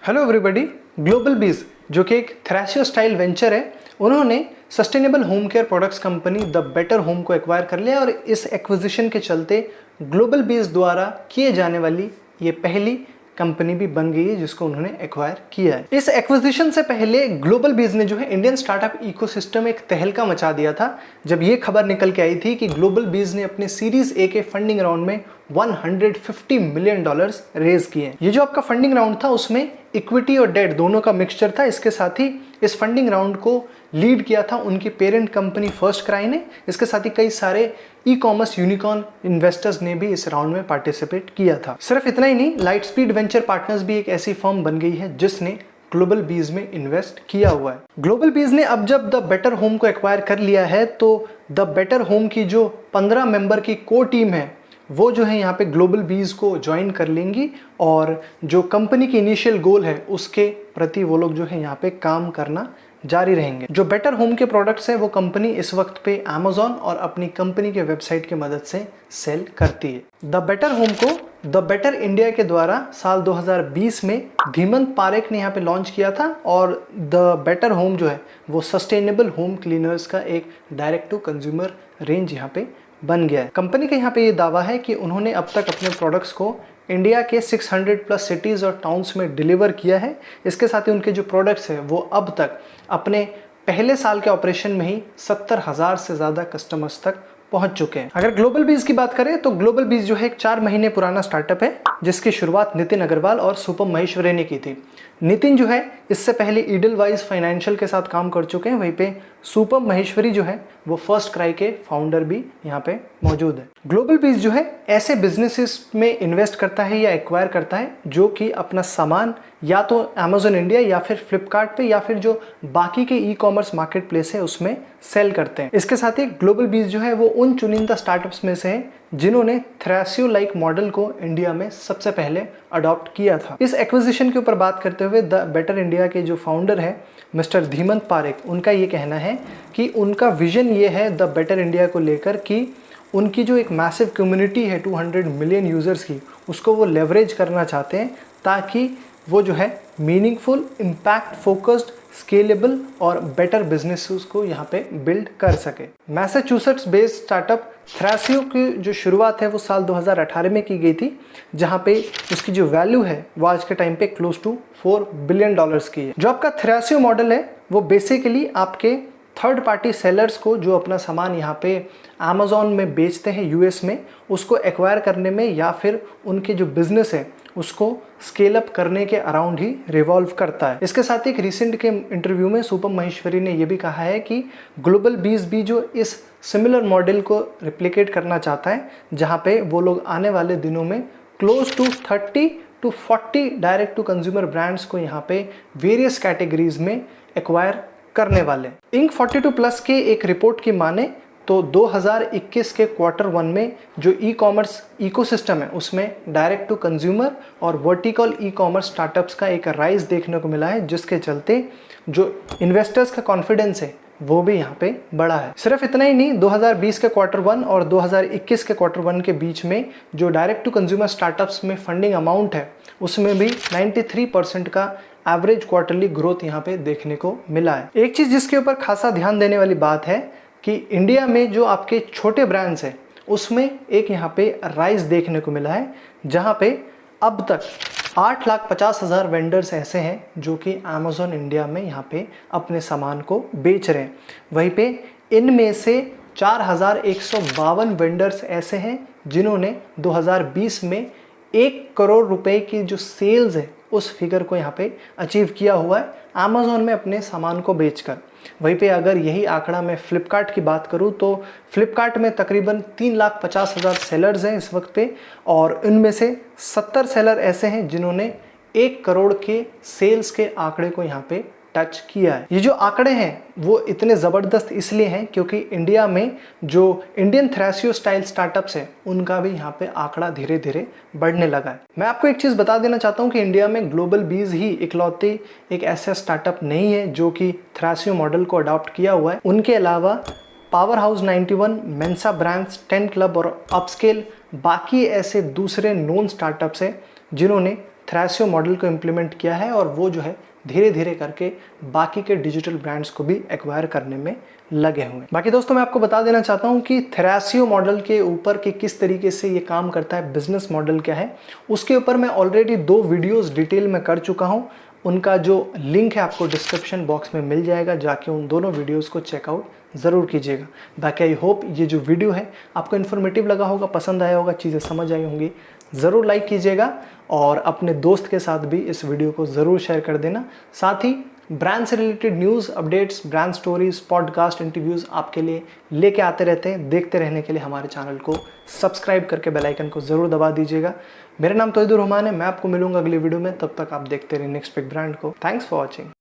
Hello everybody, global बीज जो कि एक थ्रैशियो स्टाइल वेंचर है, उन्होंने sustainable home care products company the better home को एक्वायर कर लिया और इस एक्विजिशन के चलते ग्लोबल बीज द्वारा किए जाने वाली ये पहली कंपनी भी बन गई है जिसको उन्होंने एक्वायर किया है। इस एक्विजिशन से पहले ग्लोबल बीज ने जो है इंडियन स्टार्टअप इकोसिस्टम एक तहलका मचा दिया था जब ये खबर निकल के आई थी कि ग्लोबल बीज ने अपने सीरीज ए के फंडिंग राउंड में $150 मिलियन रेज किए। ये जो आपका फंडिंग राउंड था उसमें इक्विटी और डेट दोनों का मिक्सचर था। इसके साथ ही इस फंडिंग राउंड को लीड किया था उनकी पेरेंट कंपनी फर्स्ट क्राई ने। इसके साथ ही कई सारे ई कॉमर्स यूनिकॉर्न इन्वेस्टर्स ने भी इस राउंड में पार्टिसिपेट किया था। सिर्फ इतना ही नहीं, लाइटस्पीड वेंचर पार्टनर्स भी एक ऐसी फर्म बन गई है जिसने ग्लोबल बीज में इन्वेस्ट किया हुआ है। ग्लोबल बीज ने अब जब द बेटर होम को एक्वायर कर लिया है तो द बेटर होम की जो 15 मेंबर की कोर टीम है वो जो है यहाँ पे ग्लोबल बीज को ज्वाइन कर लेंगी और जो कंपनी की इनिशियल गोल है उसके प्रति वो लोग जो है यहाँ पे काम करना जारी रहेंगे। जो बेटर होम के प्रोडक्ट्स है वो कंपनी इस वक्त पे अमेज़न और अपनी कंपनी के वेबसाइट की मदद से सेल करती है। द बेटर होम को द बेटर इंडिया के द्वारा साल 2020 में धीमंत पारेख ने यहाँ पे लॉन्च किया था और द बेटर होम जो है वो सस्टेनेबल होम क्लीनर्स का एक डायरेक्ट टू कंज्यूमर रेंज यहाँ पे बन गया है। कंपनी का यहाँ पे ये दावा है कि उन्होंने अब तक अपने प्रोडक्ट्स को इंडिया के 600 प्लस सिटीज़ और टाउन्स में डिलीवर किया है। इसके साथ ही उनके जो प्रोडक्ट्स हैं वो अब तक अपने पहले साल के ऑपरेशन में ही 70,000 से ज़्यादा कस्टमर्स तक पहुंच चुके हैं। अगर ग्लोबल बीज की बात करें तो ग्लोबल बीज जो है एक 4 महीने पुराना स्टार्टअप है जिसकी शुरुआत नितिन अग्रवाल और सुपम महेश्वरी ने की थी। नितिन जो है इससे पहले ईडलवाइज फाइनेंशियल के साथ काम कर चुके हैं, वहीं पे सुपम महेश्वरी जो है वो फर्स्ट क्राई के फाउंडर भी यहाँ पे मौजूद है। ग्लोबल बीज जो है ऐसे बिजनेसेस में इन्वेस्ट करता है या एक्वायर करता है जो कि अपना सामान या तो अमेज़न इंडिया या फिर फ्लिपकार्ट पे या फिर जो बाकी के ई कॉमर्स मार्केट प्लेस है उसमें सेल करते हैं। इसके साथ ही ग्लोबल बीज जो है वो उन चुनिंदा स्टार्टअप्स में से है जिन्होंने थ्रैशियो लाइक मॉडल को इंडिया में सबसे पहले अडॉप्ट किया था। इस एक्विजिशन के ऊपर बात करते हुए द बेटर इंडिया के जो फाउंडर है मिस्टर धीमंत पारेख, उनका ये कहना है कि उनका विजन ये है द बेटर इंडिया को लेकर कि उनकी जो एक मैसिव कम्युनिटी है 200 मिलियन यूज़र्स की, उसको वो लेवरेज करना चाहते हैं ताकि वो जो है मीनिंगफुल, इम्पैक्ट फोकस्ड, स्केलेबल और बेटर बिजनेसेस को यहाँ पे बिल्ड कर सके। मैसाचुसेट्स बेस्ड स्टार्टअप थ्रैशियो की जो शुरुआत है वो साल 2018 में की गई थी, जहाँ पे उसकी जो वैल्यू है वो आज के टाइम पे क्लोज टू $4 बिलियन की है। जो आपका थ्रैशियो मॉडल है वो बेसिकली आपके थर्ड पार्टी सेलर्स को जो अपना सामान यहाँ पे अमेज़न में बेचते हैं यूएस में, उसको एक्वायर करने में या फिर उनके जो बिजनेस है उसको स्केल अप करने के अराउंड ही रिवॉल्व करता है। इसके साथ ही एक रिसेंट के इंटरव्यू में सुपम महेश्वरी ने यह भी कहा है कि ग्लोबल बीज भी जो इस सिमिलर मॉडल को रिप्लिकेट करना चाहता है, जहां पे वो लोग आने वाले दिनों में close to 30 to 40 direct to consumer brands को यहाँ पे वेरियस कैटेगरीज में एक्वायर करने वाले। इंक 42 प्लस के एक रिपोर्ट की माने तो 2021 के Q1 में जो ई कॉमर्स इकोसिस्टम है उसमें डायरेक्ट टू कंज्यूमर और वर्टिकल ई कॉमर्स स्टार्टअप्स का एक राइज देखने को मिला है, जिसके चलते जो इन्वेस्टर्स का कॉन्फिडेंस है वो भी यहाँ पे बढ़ा है। सिर्फ इतना ही नहीं, 2020 के Q1 और 2021 के Q1 के बीच में जो डायरेक्ट टू कंज्यूमर स्टार्टअप्स में फंडिंग अमाउंट है उसमें भी 93% का एवरेज क्वार्टरली ग्रोथ यहाँ पे देखने को मिला है। एक चीज़ जिसके ऊपर खासा ध्यान देने वाली बात है कि इंडिया में जो आपके छोटे ब्रांड्स हैं उसमें एक यहाँ पे राइज देखने को मिला है, जहाँ पे अब तक 8,50,000 वेंडर्स ऐसे हैं जो कि अमेज़न इंडिया में यहाँ पे अपने सामान को बेच रहे हैं। वहीं पे इनमें से 4,152 वेंडर्स ऐसे हैं जिन्होंने 2020 में 1 करोड़ रुपए की जो सेल्स है उस फिगर को यहाँ पे अचीव किया हुआ है अमेज़न में अपने सामान को बेचकर। वहीं पे अगर यही आंकड़ा मैं फ्लिपकार्ट की बात करूं तो फ्लिपकार्ट में तकरीबन 3,50,000 सेलर्स हैं इस वक्त पे और इनमें से 70 सेलर ऐसे हैं जिन्होंने 1 करोड़ के सेल्स के आंकड़े को यहाँ पे टच किया है। ये जो आंकड़े हैं वो इतने ज़बरदस्त इसलिए हैं क्योंकि इंडिया में जो इंडियन थ्रैशियो स्टाइल स्टार्टअप्स है उनका भी यहाँ पे आंकड़ा धीरे धीरे बढ़ने लगा है। मैं आपको एक चीज़ बता देना चाहता हूँ कि इंडिया में ग्लोबल बीज ही इकलौते एक ऐसा स्टार्टअप नहीं है जो कि थ्रैशियो मॉडल को अडॉप्ट किया हुआ है। उनके अलावा power house 91, Mensa brands, 10 club और अपस्केल बाकी ऐसे दूसरे नोन स्टार्टअप्स हैं जिन्होंने थ्रेसियो मॉडल को इम्प्लीमेंट किया है और वो जो है धीरे धीरे करके बाकी के डिजिटल ब्रांड्स को भी एक्वायर करने में लगे हुए हैं। बाकी दोस्तों मैं आपको बता देना चाहता हूं कि थ्रेसियो मॉडल के ऊपर कि किस तरीके से ये काम करता है, बिजनेस मॉडल क्या है, उसके ऊपर मैं ऑलरेडी 2 वीडियोस डिटेल में कर चुका हूं। उनका जो लिंक है आपको डिस्क्रिप्शन बॉक्स में मिल जाएगा, जाके उन दोनों वीडियोस को चेकआउट ज़रूर कीजिएगा। बाकी आई होप ये जो वीडियो है आपको इन्फॉर्मेटिव लगा होगा, पसंद आया होगा, चीज़ें समझ आई होंगी। ज़रूर लाइक कीजिएगा और अपने दोस्त के साथ भी इस वीडियो को ज़रूर शेयर कर देना। साथ ही ब्रांड से related news updates, brand stories, podcast, interviews आपके लिए लेके आते रहते हैं। देखते रहने के लिए हमारे चैनल को सब्सक्राइब करके बेल आइकन को ज़रूर दबा दीजिएगा। मेरा नाम तौहीदुर रहमान है, मैं आपको मिलूंगा अगली वीडियो में। तब तक आप देखते रहिए नेक्स्ट बिग ब्रांड को। Thanks for watching.